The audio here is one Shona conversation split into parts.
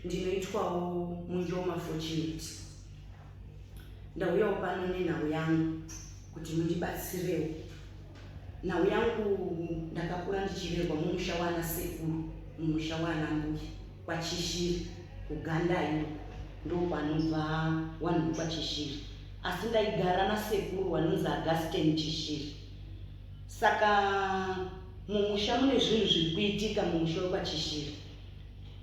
Ndinoitwawo Munjoma Fortunate. Ndauyawo pano nenhau yangu kuti mundibatsirewo. Nhau yangu ndakakura ndichiverwa mumusha wana sekuru, mumusha wana mbuya kwaChishiri kuGandayo, ndo panobva wanhu kwaChishiri. Asi ndaigara nasekuru wanonzi Augustine Chishiri. Saka mumusha mune zvinhu zviri kuitika mumusha wekwaChishiri.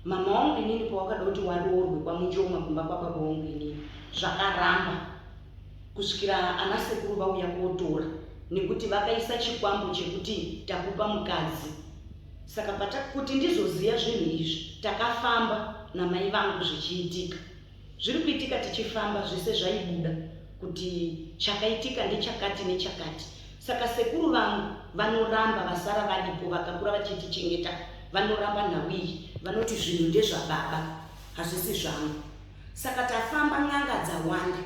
Mama wangu inini pawakada kuti waroorwe kwaMunjoma kumba kwababa wangu inini zvakaramba kusvikira ana sekuru vauya kotora, nekuti vakaisa chikwambo chekuti takupa mukadzi. Saka kuti ndizoziva zvinhu izvi takafamba namai vangu zvichiitika. Zviri kuitika tichifamba zvese zvaibuda kuti chakaitika ndechakati nechakati. Saka sekuru vangu vanoramba vasara varipo vakakura vachitichengeta, vanoramba nhau iyi, vanoti zvinhu ndezvababa hazvisi zvangu. Saka tafamba n'anga dzawanda.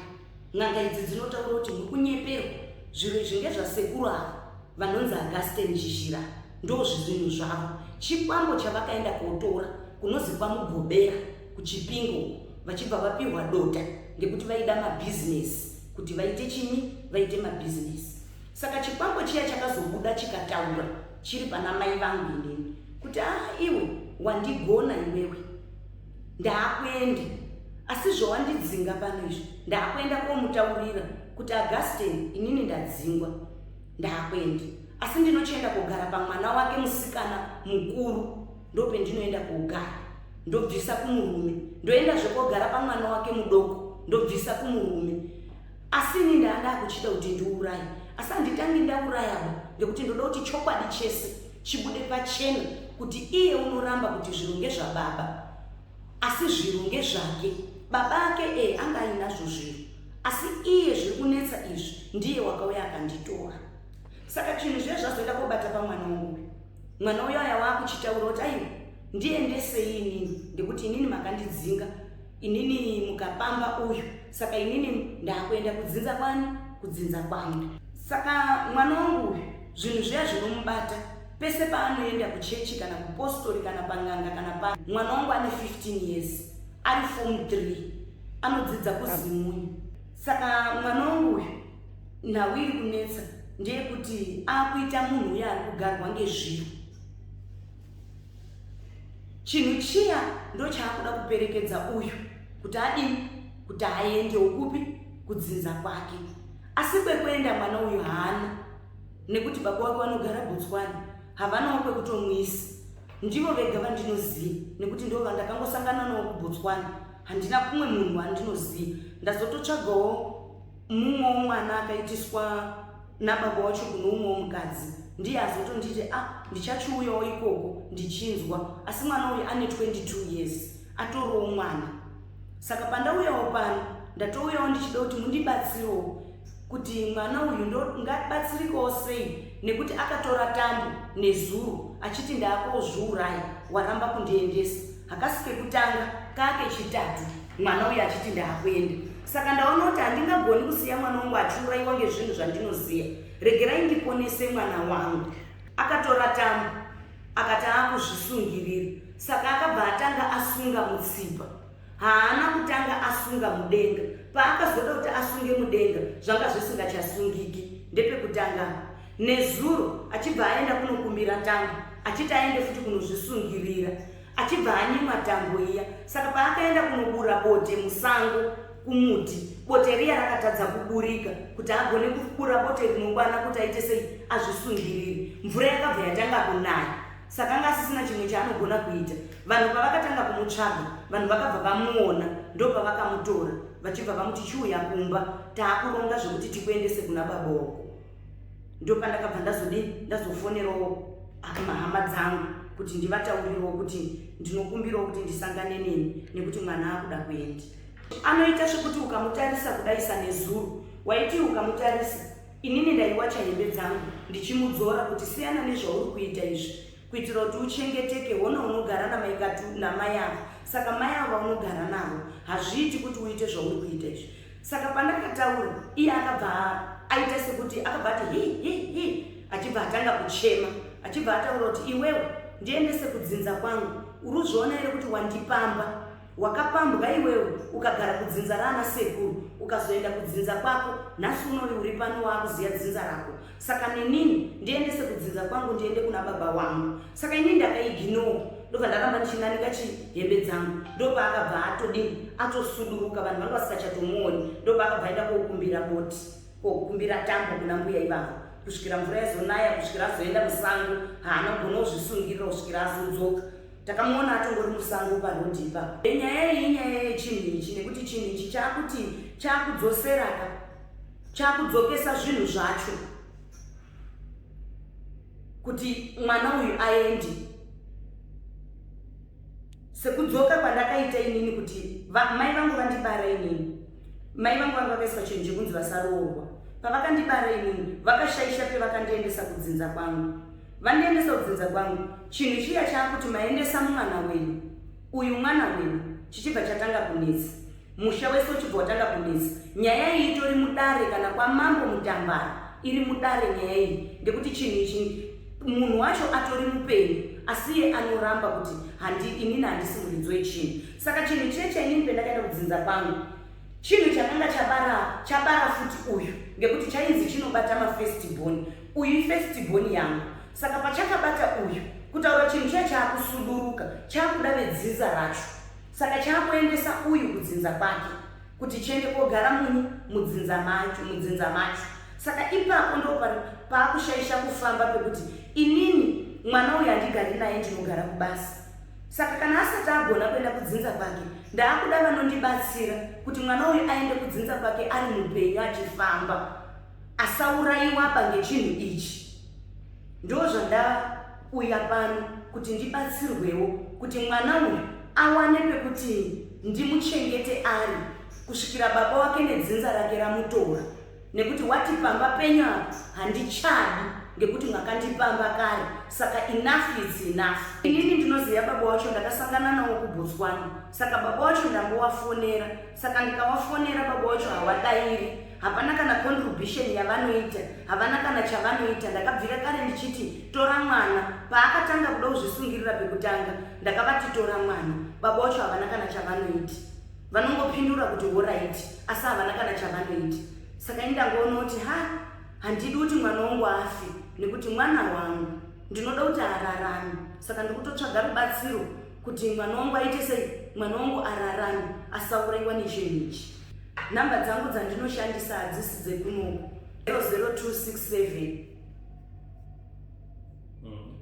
N'anga idzi dzinotaura kuti muri kunyeperwa, zviro izvi ndezvasekuru ava vanonzi Augustine Chishiri, ndo zvinhu zvavo. Chikwambo chavakaenda kotora kunozi kwaMugobera kuChipingo, vachibva vapiwa dota ndekuti vaida mabhizinesi, kuti vaite chini, vaite mabhizinesi. Saka chikwambo chiya chakazobuda chikataura chiri pana mai vangu inini kuti iwe wandigona iwewe, ndaakuenda. Asi zvowandidzinga pano izvi ndaakuenda komutaurira kuti Augustine, inini ndadzingwa, ndaakuenda. Asi ndinochienda kugara pamwana wake musikana mukuru, ndopendinoenda kugara, ndobvisa kumurume. Ndoenda zvekogara pamwana wake mudoko, ndobvisa kumurume. Asi ini ndaada kuchida kuti ndiuraye. Asi handitangi ndaurayaba, ndekuti ndoda kuti chokwadi chese chibude pachena kuti iye unoramba kuti zviro ngezvababa, asi zviro ngezvake. Baba ake anga ainazvo zviro, asi iye zviri kunetsa izvi ndiye wakauya akanditora. Saka chinhu zviya zvazoenda kobata pamwana wangu. Mwana uya wakuchitaura kuti aiwa ndiendesei inini, ndekuti inini makandidzinga, inini mukapamba uyu, saka inini ndakuenda kudzinza kwani, kudzinza kwangu. Saka mwana wangu uyu zvinhu zviya zvinomubata pese paanoenda kuchechi kana kupostori kana pang'anga kana mwana wangu ane 15 years, ari form 3, anodzidza kuZimunyu. Saka mwana wangu uyu nhau iri kunetsa ndeyekuti akuita munhu uya ari kugarwa ngezviro. Chinhu chiya ndo chaakuda kuperekedza uyu kuti adini, kuti aendewo kupi, kudzinza kwake. Asi kwekuenda mwana uyu haana, nekuti baba wake vanogara Botswana, havanawo kwekutomwisa. Ndivo vega vandinoziva, nekuti ndo vandakangosangana nawo kuBotswana. Handina kumwe munhu wandinoziva. Ndazototsvagawo mumwe mwana akaitiswa nababa wacho kuno umwe mukadzi, ndiye azotonditi ndichachiuyawo ikoko ndichinzwa. Asi mwana uyu ane 22 years, atoriwo mwana. Saka pandauyawo pano ndatouyawo ndichida kuti mundibatsirewo kuti mwana uyu ngabatsirikewo sei, nekuti akatora tambo nezuro achiti ndaakozviuraya, waramba kundiendesa. Hakasike kutanga kake chitatu mwana uyu achiti ndaakuenda. Saka ndaona kuti handingagoni kusiya mwana wangu achiuraiwa ngezvinhu zvandinoziva. Regerai ndiponese mwana wangu. Akatora tambo akati akuzvisungirira, saka akabva atanga asunga mutsipa, haana kutanga asunga mudenga. Paakazoda kuti asunge mudenga zvanga zvisingachasungiki ndepekutanga. Nezuro achibva aenda kunokumbira tambo, achiti aende futi kunozvisungirira, achibva anyima tambo iya. Saka paakaenda kunobura bote musango kumuti, bote riya rakatadza kuburika kuti agone kubura bote rinokwana kuti aite sei, azvisungirire. Mvura yakabva yatanga kunaya, saka anga asisina chimwe chaanogona kuita. Vanhu pavakatanga kumutsvaga, vanhu vakabva vamuona, ndo pavakamutora vachibva vamuti chiuya kumba, taakuronga zvekuti tikuendese kuna baba wako. Ndo pandakabva ndazofonerawo mahama dzangu kuti ndivataurirewo kuti ndinokumbirawo kuti ndisangane neni, nekuti mwana akuda kuenda. Anoita zvekuti ukamutarisa kudaisa nezuro, waiti ukamutarisa, inini ndaiwacha hembe dzangu ndichimudzora kuti siyana nezvauri kuita izvi, kuitira kuti uchengeteke. Hona unogara namai avo, saka mai avo unogara navo hazviiti kuti uite zvauri kuita izvi. Saka pandakataura, iye akabva aita sekuti akabva ati hi, achibva atanga kuchema, achibva ataura kuti iwewe ndiendese kudzinza kwangu, uruzviona here kuti wandipamba, wakapambwa iwewe ukagara kudzinza raana sekuru ukazoenda kudzinza kwako. Nhasi unoyu uri pano wakuziya dzinza rako. Saka nenini ndiendese kudzinza kwangu, ndiende kuna baba wangu. Saka inini ndakaiginoo, ndobva ndakamba ndichinanika chihembe dzangu. Ndopaakabva atosuduruka, vanhu vanga vasingachatomuoni. Ndopaakabva aenda kokumbira boti, kokumbira tambo kuna mbuya ivavo, kusvikira mvura yazonaya, kusvikira azoenda musango. Haana kugona kuzvisungirira kusvikira azodzoka. Takamuona atongori musango parodhi ipapo. Nyaya iyi inyaya yechinhu ichi, nekuti chinhu ichi chakudzoseraka, chakudzokesa zvinhu zvacho kuti mwana uyu aende. Sekudzoka kwandakaita inini kuti mai vangu vandibara inini. Mai vangu vanga vakaiswa chinhu chekunzi vasaroorwa. Pavakandibara inini vakashaisha pevakandiendesa kudzinza kwangu. Vandiendesa kudzinza kwangu, chinhu chiya chakuti maendesa mwana wenyu, uyu mwana wenyu, chichibva chatanga kunetsa. Musha wese uchibva watanga kunetsa. Nyaya iyi itori mudare kana kwamambo Mutambara, iri mudare nyaya iyi. Ndekuti chinhu ichi munhu wacho atori mupenyu, asi iye anoramba kuti inini handisi muridzi wechinhu. Saka chinhu cheche inini pendakaenda kudzinza kwangu, chinhu chakanga chabara futi uyu, ngekuti chainzi chinobata mafirstborn. Uyu firstborn yangu. Saka pachakabata uyu, kutaura chinhu chiya chaakusuduruka, chaakuda vedzinza racho. Saka chaakuendesa uyu kudzinza kwake, kuti chiende kogara mudzinza macho. Saka ipapo ndo paakushaisha kufamba pekuti inini mwana uyu handigari naye, ndinogara kubasa. Saka kana asati agona kuenda kudzinza kwake, ndaakuda vanondibatsira kuti mwana uyu aende kudzinza kwake ari mupenyu achifamba, asaurayiwa pangechinhu ichi. Ndozvandauya pano kuti ndibatsirwewo kuti mwana uyu awane pekuti ndimuchengete ari kusvikira baba wake nedzinza rake ramutora. Nekuti wati pamba penyu apa handichadi ngekuti mwakandipamba kare. Saka enough is enough. Inini ndinoziva baba wacho ndakasangana nawo kuBotswana. Saka baba wacho ndambowafonera. Saka ndikawafonera baba wacho hawadairi. Hapana kana contribution yavanoita, havana kana chavanoita. Ndakabvira kare ndichiti tora mwana. Paakatanga kuda kuzvisungirira pekutanga, ndakavati tora mwana. Baba wacho havana kana chavanoita. Vanongopindura kuti alright, asi havana kana chavanoita. Saka ndangoona kuti handidi kuti mwana wangu afe, nekuti mwana wangu ndinoda kuti ararame. Saka ndikutotsvaga rubatsiro kuti mwana wangu aite sei, mwana wangu ararame, asaurayiwa nechinhu ichi. Namba dzangu dzandinoshandisa hadzisi dzekunoku, 00267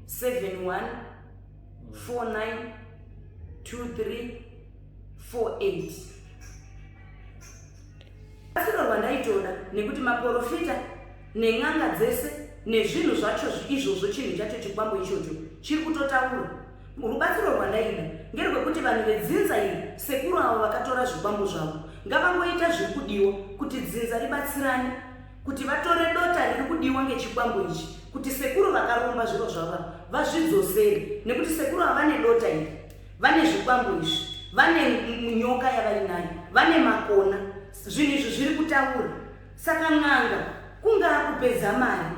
71 49 23 48. Batsiro rwandaitoda nekuti maprofita nen'anga dzese nezvinhu zvacho izvozvo chinhu chacho chikwambo ichocho chiri kutotaura. Rubatsiro rwandaida ngerwekuti vanhu vedzinza iri, sekuru avo vakatora zvikwambo zvavo, ngavangoita zviri kudiwa kuti dzinza ribatsirane, kuti vatore dota riri kudiwa ngechikwambo ichi, kuti sekuru vakaromba zviro zvavo vazvidzosere. Nekuti sekuru ava vane dota iri, vane zvikwambo izvi, vane nyoka yavainayo, vane makona, zvinhu izvi zviri kutaura. Saka n'anga kungaa kupedza mari,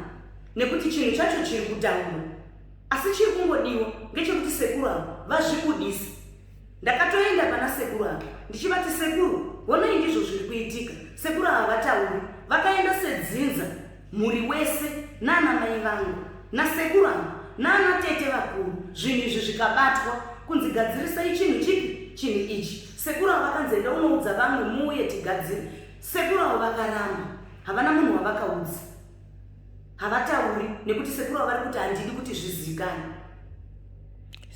nekuti chinhu chacho chiri kutaura, asi chiri kungodiwa ngechekuti sekuru avo vazvibudise. Ndakatoenda pana sekuru avo ndichivati, sekuru, honai ndizvo zviri kuitika. Sekuru ava vatauri, vakaenda sedzinza mhuri wese nana mai vangu nasekuru avo nana tete vakuru. Zvinhu izvi zvikabatwa kunzi gadzirisai chinhu chipi, chinhu ichi. Sekuru avo vakanzi enda unoudza vamwe muuye tigadzire. Sekuru avo vakaramba, havana munhu wavakaudza, havatauri, nekuti sekuru avo vari kuti handidi kuti zvizivikanwe.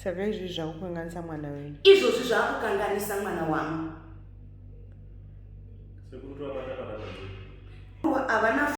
Saka izvi zvakukanganisa mwana wenyu? Izvozvi zvakukanganisa mwana wangu. Havana